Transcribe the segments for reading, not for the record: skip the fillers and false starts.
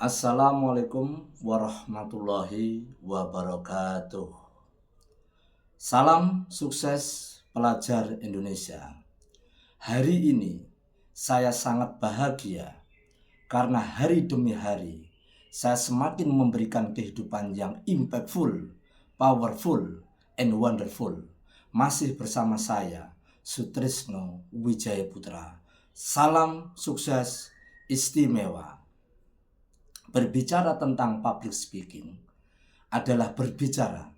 Assalamualaikum warahmatullahi wabarakatuh. Salam sukses pelajar Indonesia. Hari ini saya sangat bahagia karena hari demi hari saya semakin memberikan kehidupan yang impactful, powerful, and wonderful. Masih bersama saya, Sutrisno Wijayaputra. Salam sukses istimewa. Berbicara tentang public speaking adalah berbicara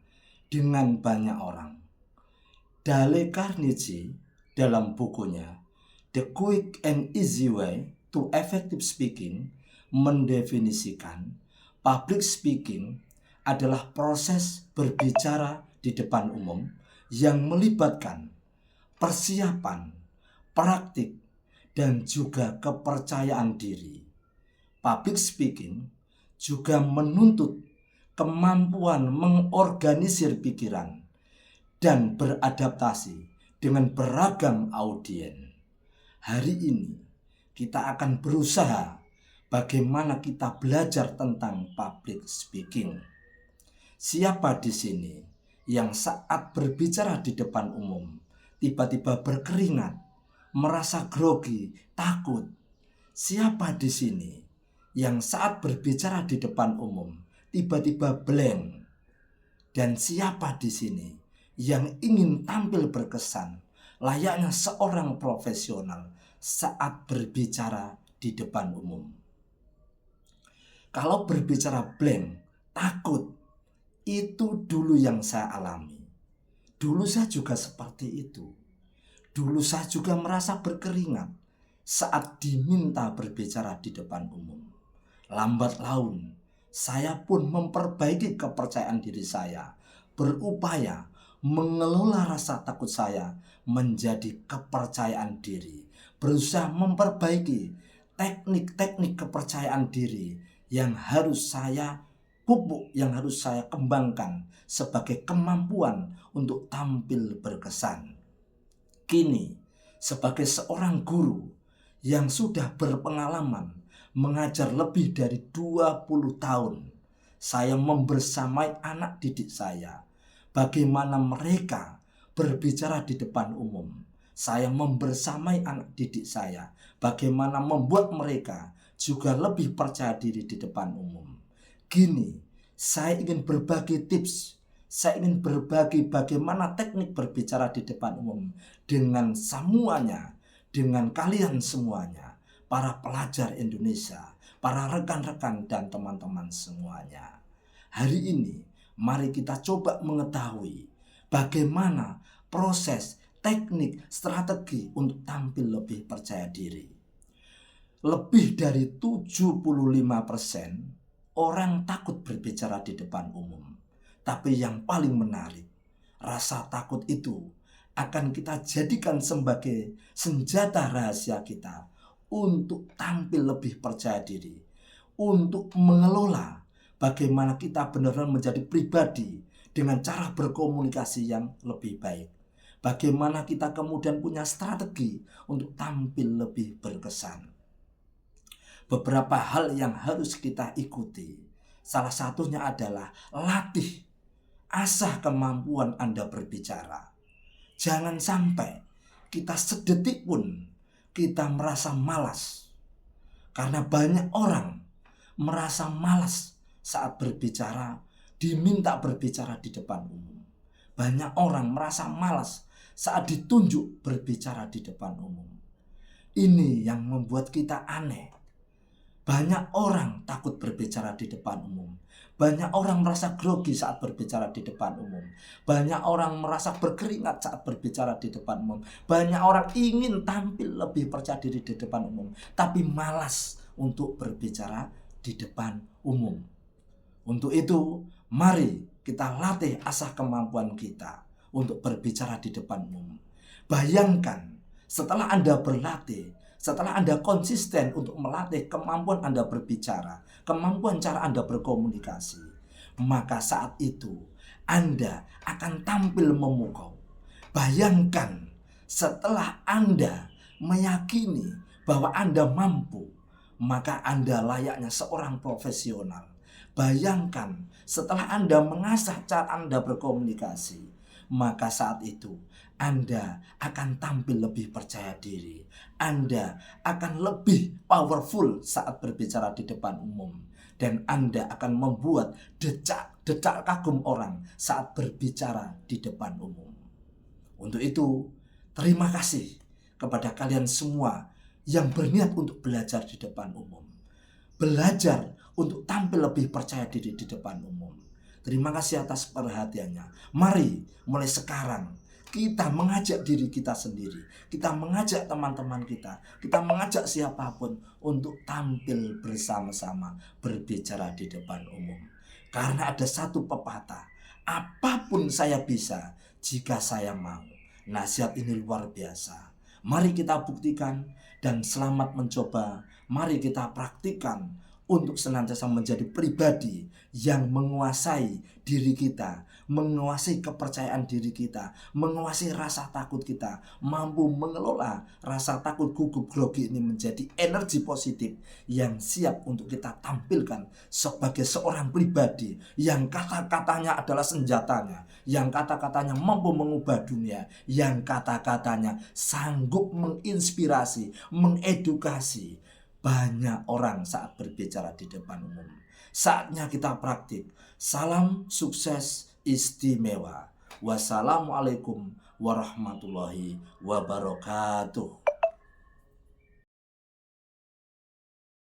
dengan banyak orang. Dale Carnegie dalam bukunya The Quick and Easy Way to Effective Speaking mendefinisikan public speaking adalah proses berbicara di depan umum yang melibatkan persiapan, praktik, dan juga kepercayaan diri. Public speaking juga menuntut kemampuan mengorganisir pikiran dan beradaptasi dengan beragam audiens. Hari ini kita akan berusaha bagaimana kita belajar tentang public speaking. Siapa di sini yang saat berbicara di depan umum tiba-tiba berkeringat, merasa grogi, takut? Siapa di sini yang saat berbicara di depan umum tiba-tiba blank? Dan siapa di sini yang ingin tampil berkesan layaknya seorang profesional saat berbicara di depan umum? Kalau berbicara blank, takut, itu dulu yang saya alami. Dulu saya juga seperti itu. Dulu saya juga merasa berkeringat saat diminta berbicara di depan umum. Lambat laun, saya pun memperbaiki kepercayaan diri saya, berupaya mengelola rasa takut saya menjadi kepercayaan diri, berusaha memperbaiki teknik-teknik kepercayaan diri yang harus saya pupuk, yang harus saya kembangkan sebagai kemampuan untuk tampil berkesan. Kini, sebagai seorang guru yang sudah berpengalaman mengajar lebih dari 20 tahun, saya membersamai anak didik saya bagaimana mereka berbicara di depan umum. Saya membersamai anak didik saya bagaimana membuat mereka juga lebih percaya diri di depan umum. Gini, saya ingin berbagi tips, saya ingin berbagi bagaimana teknik berbicara di depan umum dengan semuanya, dengan kalian semuanya, para pelajar Indonesia, para rekan-rekan dan teman-teman semuanya. Hari ini, mari kita coba mengetahui bagaimana proses, teknik, strategi untuk tampil lebih percaya diri. Lebih dari 75% orang takut berbicara di depan umum. Tapi yang paling menarik, rasa takut itu akan kita jadikan sebagai senjata rahasia kita untuk tampil lebih percaya diri, untuk mengelola bagaimana kita benar-benar menjadi pribadi dengan cara berkomunikasi yang lebih baik. Bagaimana kita kemudian punya strategi untuk tampil lebih berkesan. Beberapa hal yang harus kita ikuti. Salah satunya adalah latih, asah kemampuan Anda berbicara. Jangan sampai kita sedetik pun kita merasa malas. Karena banyak orang merasa malas saat berbicara, diminta berbicara di depan umum. Banyak orang merasa malas saat ditunjuk berbicara di depan umum. Ini yang membuat kita aneh. Banyak orang takut berbicara di depan umum. Banyak orang merasa grogi saat berbicara di depan umum. Banyak orang merasa berkeringat saat berbicara di depan umum. Banyak orang ingin tampil lebih percaya diri di depan umum, tapi malas untuk berbicara di depan umum. Untuk itu, mari kita latih asah kemampuan kita untuk berbicara di depan umum. Bayangkan, setelah Anda berlatih, setelah Anda konsisten untuk melatih kemampuan Anda berbicara, kemampuan cara Anda berkomunikasi, maka saat itu Anda akan tampil memukau. Bayangkan setelah Anda meyakini bahwa Anda mampu, maka Anda layaknya seorang profesional. Bayangkan setelah Anda mengasah cara Anda berkomunikasi, maka saat itu Anda akan tampil lebih percaya diri. Anda akan lebih powerful saat berbicara di depan umum. Dan Anda akan membuat decak kagum orang saat berbicara di depan umum. Untuk itu, terima kasih kepada kalian semua yang berniat untuk belajar di depan umum. Belajar untuk tampil lebih percaya diri di depan umum. Terima kasih atas perhatiannya. Mari mulai sekarang kita mengajak diri kita sendiri, kita mengajak teman-teman kita mengajak siapapun untuk tampil bersama-sama berbicara di depan umum. Karena ada satu pepatah, apapun saya bisa jika saya mau. Nasihat ini luar biasa. Mari kita buktikan dan selamat mencoba. Mari kita praktikkan untuk senantiasa menjadi pribadi yang menguasai diri kita, menguasai kepercayaan diri kita, menguasai rasa takut kita, mampu mengelola rasa takut gugup grogi ini menjadi energi positif yang siap untuk kita tampilkan sebagai seorang pribadi yang kata-katanya adalah senjatanya, yang kata-katanya mampu mengubah dunia, yang kata-katanya sanggup menginspirasi, mengedukasi banyak orang saat berbicara di depan umum. Saatnya kita praktik. Salam sukses istimewa. Wassalamualaikum warahmatullahi wabarakatuh.